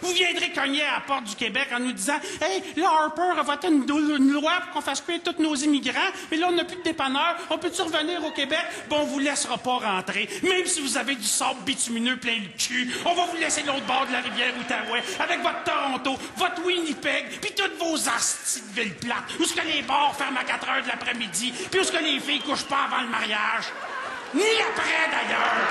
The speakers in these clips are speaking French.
Vous viendrez cogner à la porte du Québec en nous disant « Hey, là, Harper a voté une loi pour qu'on fasse cuire tous nos immigrants, mais là, on n'a plus de dépanneur, on peut-tu revenir au Québec? Bon, on vous laissera pas rentrer. Même si vous avez du sable bitumineux plein le cul, on va vous laisser l'autre bord de la rivière Outaouais, avec votre Toronto, votre Winnipeg, puis toutes vos astis de ville plate, où est-ce que les bars ferment à 4 heures de l'après-midi, puis où est-ce que les filles couchent pas avant le mariage. Ni après, d'ailleurs. »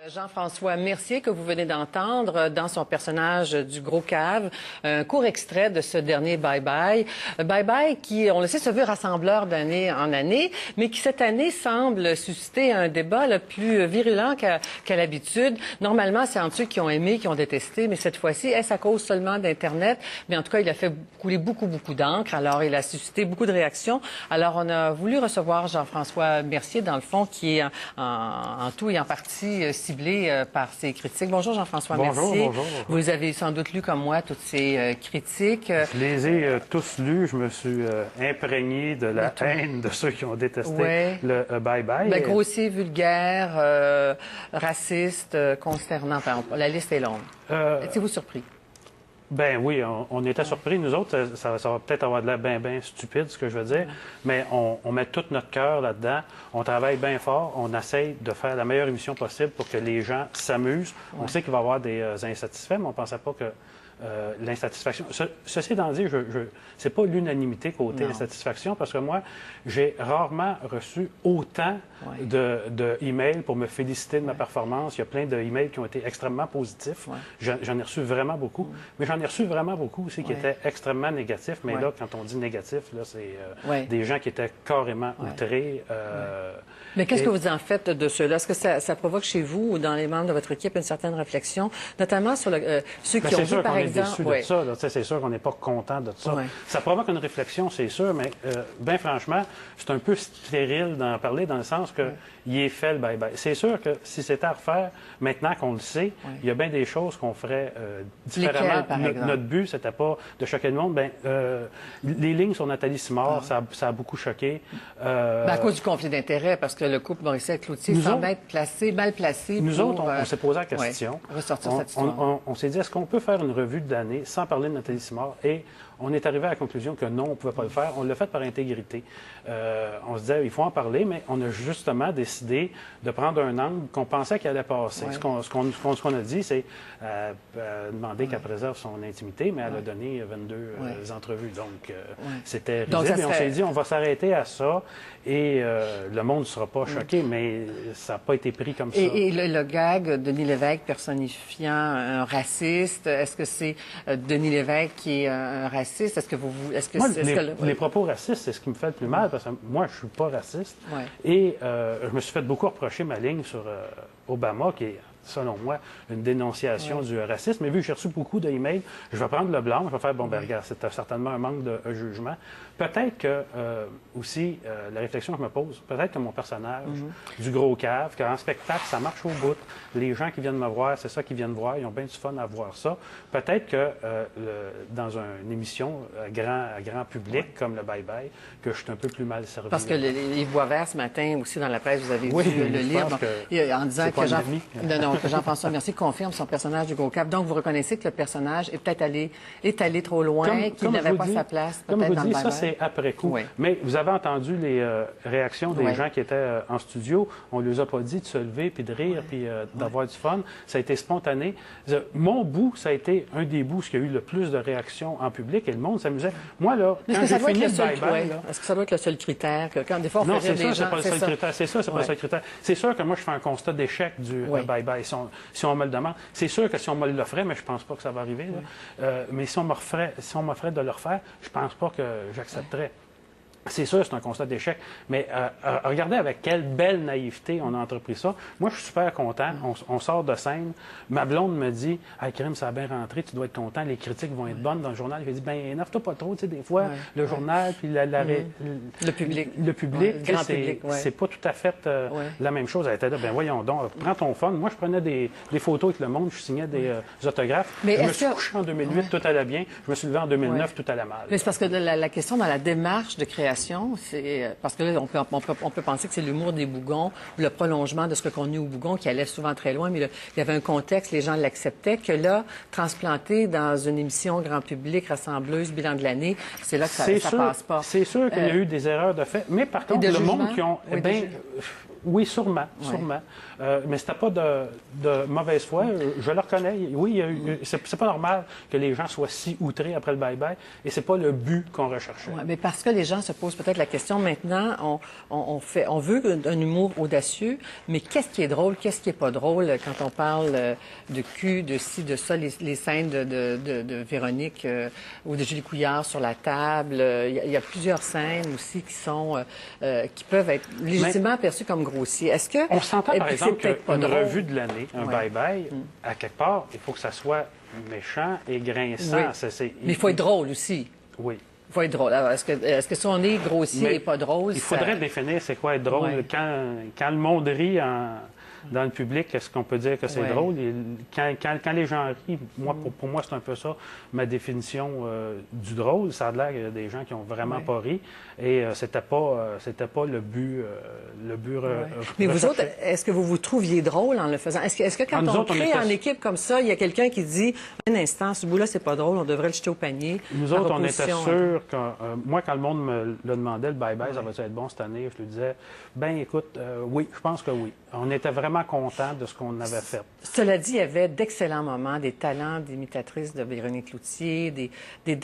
Jean-François Mercier, que vous venez d'entendre dans son personnage du Gros Cave, un court extrait de ce dernier Bye Bye. Bye Bye qui, on le sait, se veut rassembleur d'année en année, mais qui cette année semble susciter un débat le plus virulent qu'à l'habitude. Normalement, c'est entre ceux qui ont aimé, qui ont détesté, mais cette fois-ci, est-ce à cause seulement d'Internet? Mais en tout cas, il a fait couler beaucoup d'encre, alors il a suscité beaucoup de réactions. Alors, on a voulu recevoir Jean-François Mercier, dans le fond, qui est en tout et en partie ciblé par ces critiques. Bonjour Jean-François Mercier. Bonjour. Vous avez sans doute lu comme moi toutes ces critiques. Je les ai tous lus. Je me suis imprégné de la haine de ceux qui ont détesté le Bye Bye. Ben, grossier, vulgaire, raciste, consternant. Enfin, la liste est longue. Êtes-vous surpris? Ben oui, on était surpris. Nous autres, ça va peut-être avoir de l'air bien stupide, ce que je veux dire, mais on met tout notre cœur là-dedans. On travaille bien fort. On essaye de faire la meilleure émission possible pour que les gens s'amusent. On sait qu'il va y avoir des insatisfaits, mais on ne pensait pas que l'insatisfaction... Ceci étant dit, c'est pas l'unanimité côté insatisfaction, parce que moi, j'ai rarement reçu autant de emails pour me féliciter de ma performance. Il y a plein de emails qui ont été extrêmement positifs. J'en ai reçu vraiment beaucoup. Mais j'en ai reçu vraiment beaucoup aussi qui étaient extrêmement négatifs. Mais là, quand on dit négatif, là, c'est des gens qui étaient carrément outrés. Mais qu'est-ce que vous en faites de ceux-là? Est-ce que ça provoque chez vous ou dans les membres de votre équipe une certaine réflexion, notamment sur ceux qui ont vu, par exemple... Déçu de ça, c'est sûr qu'on n'est pas content de ça. Ça provoque une réflexion, c'est sûr, mais bien franchement, c'est un peu stérile d'en parler dans le sens que il est fait le bye-bye. C'est sûr que si c'était à refaire, maintenant qu'on le sait, il y a bien des choses qu'on ferait différemment. Notre but, c'était pas de choquer le monde. Ben, les lignes sur Nathalie Simard, ça a beaucoup choqué. À cause du conflit d'intérêts, parce que le couple Morissette-Cloutier semble être mal placé. Nous autres, on s'est posé la question. Ressortir cette histoire. On s'est dit, est-ce qu'on peut faire une revue d'année sans parler de Nathalie Simard? Et on est arrivé à la conclusion que non, on ne pouvait pas le faire. On l'a fait par intégrité. On se disait, il faut en parler, mais on a justement décidé de prendre un angle qu'on pensait qu'il allait passer. Ce qu'on a dit, c'est demander qu'elle préserve son intimité, mais elle a donné 22 entrevues. Donc, c'était risible. Et on s'est dit, on va s'arrêter à ça et le monde ne sera pas choqué, mais ça n'a pas été pris comme ça. Et le gag, Denis Lévesque personnifiant un raciste, est-ce que c'est Denis Lévesque qui est un raciste? Est-ce que les propos racistes, c'est ce qui me fait le plus mal, parce que moi, je ne suis pas raciste. Et je me suis fait beaucoup reprocher ma ligne sur Obama, qui est, selon moi, une dénonciation du racisme. Mais vu que j'ai reçu beaucoup d'emails, je vais prendre le blanc, je vais faire, bon, ben regarde, c'est certainement un manque de jugement. Peut-être que, aussi, la réflexion que je me pose, peut-être que mon personnage du Gros Cave, qu'en spectacle, ça marche au bout. Les gens qui viennent me voir, c'est ça qu'ils viennent voir, ils ont bien du fun à voir ça. Peut-être que dans une émission à grand public, comme le Bye Bye, que je suis un peu plus mal servi. Parce que les voix verts ce matin, aussi dans la presse, vous avez dû le lire, en disant que Jean-François Mercier confirme son personnage du Gros Cave. Donc, vous reconnaissez que le personnage est peut-être allé trop loin, qu'il n'avait pas sa place, peut-être dans le Bye Bye. Ça, c'est après coup. Mais vous avez entendu les réactions des gens qui étaient en studio. On ne leur a pas dit de se lever, puis de rire, puis d'avoir du fun. Ça a été spontané. Mon bout, ça a été un des bouts qui a eu le plus de réactions en public, et le monde s'amusait. Moi, là, quand j'ai fini le bye-bye... Est-ce que ça doit être le seul critère? Que quand des fois, on non, fait rire les gens, c'est pas le seul critère. C'est ça, c'est pas le seul critère. C'est sûr que moi, je fais un constat d'échec du bye-bye. Si on me le demande, c'est sûr que si on me l'offrait, mais je pense pas que ça va arriver, mais si on m'offrait de le refaire, je pense pas que j'accepterais. C'est sûr, c'est un constat d'échec, mais regardez avec quelle belle naïveté on a entrepris ça. Moi, je suis super content. On sort de scène. Ma blonde me dit « Hey, Crème, ça a bien rentré, tu dois être content, les critiques vont être bonnes dans le journal. » Il dit « Ben, énerve-toi pas trop, tu sais, des fois, le journal, puis le public. Le public, c'est pas tout à fait la même chose. Elle était là, ben voyons donc, prends ton fun. Moi, je prenais des photos avec le monde, je signais des autographes. Mais je me suis couché en 2008, tout allait bien. Je me suis levé en 2009, tout allait mal. Mais c'est parce que la question dans la démarche de création l'inspiration? Parce que là, on peut penser que c'est l'humour des Bougons, ou le prolongement de ce que connu aux Bougons, qui allait souvent très loin, mais il y avait un contexte, les gens l'acceptaient, que là, transplanté dans une émission grand public, rassembleuse, bilan de l'année, c'est là que ça passe pas. C'est sûr qu'il y a eu des erreurs de fait, mais par contre, le monde qui ont... Oui, sûrement. Mais c'était pas de mauvaise foi. Je le reconnais. Oui, c'est pas normal que les gens soient si outrés après le bye-bye, et c'est pas le but qu'on recherchait. Ouais, mais parce que les gens se posent peut-être la question maintenant, on veut un humour audacieux, mais qu'est-ce qui est drôle, qu'est-ce qui est pas drôle quand on parle de cul, de ci, de ça, les scènes de Véronique ou de Julie Couillard sur la table. Il y a plusieurs scènes aussi qui peuvent être légitimement perçues comme grossières. Est-ce que on s'entend, par exemple, qu'une revue de l'année, un bye-bye, à quelque part, il faut que ça soit méchant et grinçant. Mais il faut être drôle aussi. Oui. Il faut être drôle. Alors, est-ce que si on est grossier et pas drôle... Il faudrait définir c'est quoi être drôle. Quand le monde rit dans le public, est-ce qu'on peut dire que c'est drôle? Et quand les gens rient, pour moi, c'est un peu ça, ma définition du drôle. Ça a l'air qu'il y a des gens qui n'ont vraiment pas ri. Et c'était pas le but. Mais vous autres, est-ce que vous vous trouviez drôle en le faisant? Est-ce que quand on crée en équipe comme ça, il y a quelqu'un qui dit un instant, ce bout-là, c'est pas drôle, on devrait le jeter au panier? Nous autres, on était sûrs que moi, quand le monde me le demandait, le bye-bye, ça va être bon cette année, je lui disais, ben écoute, oui, je pense que oui. On était vraiment contents de ce qu'on avait fait. Cela dit, il y avait d'excellents moments, des talents d'imitatrice de Véronique Cloutier, des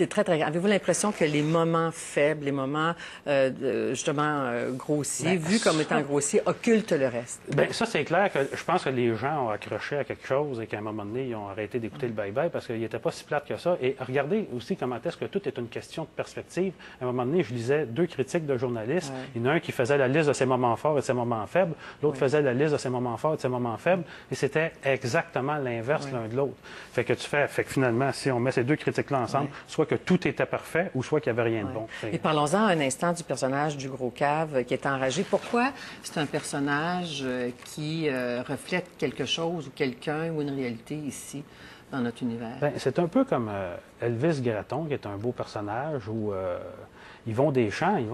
très, très... Avez-vous l'impression que les moments faibles, les moments justement grossiers, vus comme étant grossiers, occultent le reste? Bien, ça, c'est clair que je pense que les gens ont accroché à quelque chose et qu'à un moment donné, ils ont arrêté d'écouter le bye-bye parce qu'il n'était pas si plate que ça. Et regardez aussi comment est-ce que tout est une question de perspective. À un moment donné, je lisais 2 critiques de journalistes. Il y en a un qui faisait la liste de ses moments forts et de ses moments faibles. L'autre faisait la liste de ses moments forts et de ses moments faibles. Et c'était exactement l'inverse l'un de l'autre. Fait que finalement, si on met ces 2 critiques-là ensemble, soit que tout était parfait ou soit qu'il n'y avait rien de bon. Et parlons-en un instant du personnage du gros cave qui est enragé. Pourquoi c'est un personnage qui reflète quelque chose ou quelqu'un ou une réalité ici, dans notre univers? Bien, c'est un peu comme Elvis Gratton, qui est un beau personnage où Yvon Deschamps, il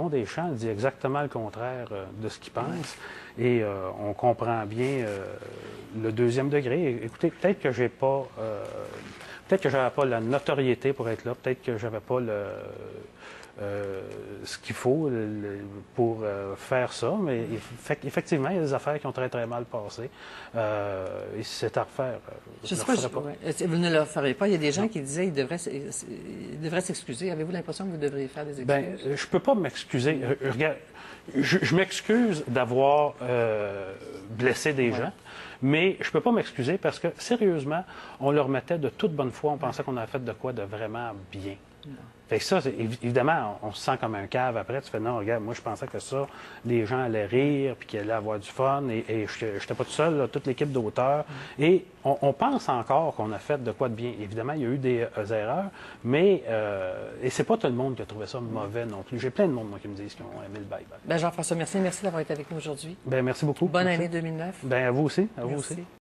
dit exactement le contraire de ce qu'il pense. Et on comprend bien le deuxième degré. Écoutez, peut-être que j'avais pas la notoriété pour être là, peut-être que j'avais pas ce qu'il faut pour faire ça, mais effectivement, il y a des affaires qui ont très, très mal passé. Et si c'est à refaire, je ne le referais pas. Vous ne le feriez pas. Il y a des gens qui disaient qu'il devrait s'excuser. Avez-vous l'impression que vous devriez faire des excuses? Bien, je ne peux pas m'excuser. Regarde, je m'excuse d'avoir blessé des gens, mais je ne peux pas m'excuser parce que, sérieusement, on leur mettait de toute bonne foi. On pensait qu'on avait fait de quoi de vraiment bien. Fait que ça, évidemment, on se sent comme un cave après. Tu fais, non, regarde, moi, je pensais que ça, les gens allaient rire, puis qu'ils allaient avoir du fun, et je n'étais pas tout seul, là, toute l'équipe d'auteurs. Et on pense encore qu'on a fait de quoi de bien. Évidemment, il y a eu des erreurs, mais et c'est pas tout le monde qui a trouvé ça mauvais non plus. J'ai plein de monde, moi, qui me disent qu'ils ont aimé le bye-bye. Bien, Jean-François, merci d'avoir été avec nous aujourd'hui. Bien, merci beaucoup. Bonne année 2009. Bien, à vous aussi. À vous aussi.